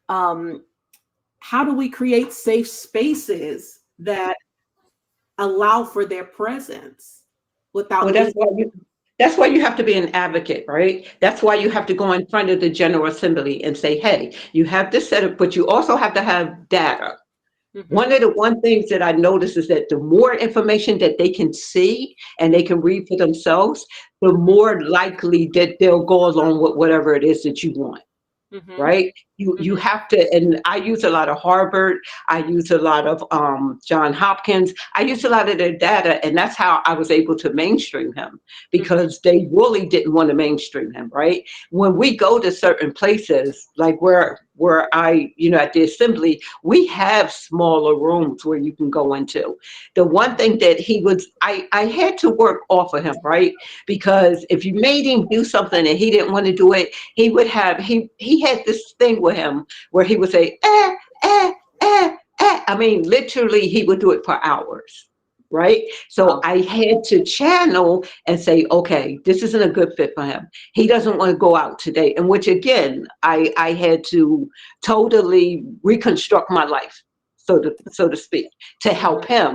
Um, how do we create safe spaces that allow for their presence Well, without being? that's why you have to be an advocate, right? That's why you have to go in front of the General Assembly and say, hey, you have this set up, but you also have to have data. Mhm. One of the one things that I notice is that the more information that they can see and they can read for themselves, the more likely that they'll go along with whatever it is that you want. Mhm. Right? You Mhm. have to, and I use a lot of Harvard, I use a lot of John Hopkins, I use a lot of their data, and that's how I was able to mainstream him Mhm. because they really didn't want to mainstream him, right? When we go to certain places, like where I, at the assembly, we have smaller rooms where you can go into. The one thing that I had to work off of him, right? Because if you made him do something and he didn't want to do it, he had this thing with him where he would say eh, I mean, literally he would do it for hours, right? So Wow. I had to channel and say, okay, this isn't a good fit for him. He doesn't want to go out today. And which again, I had to totally reconstruct my life, so to speak, to help Mhm. him.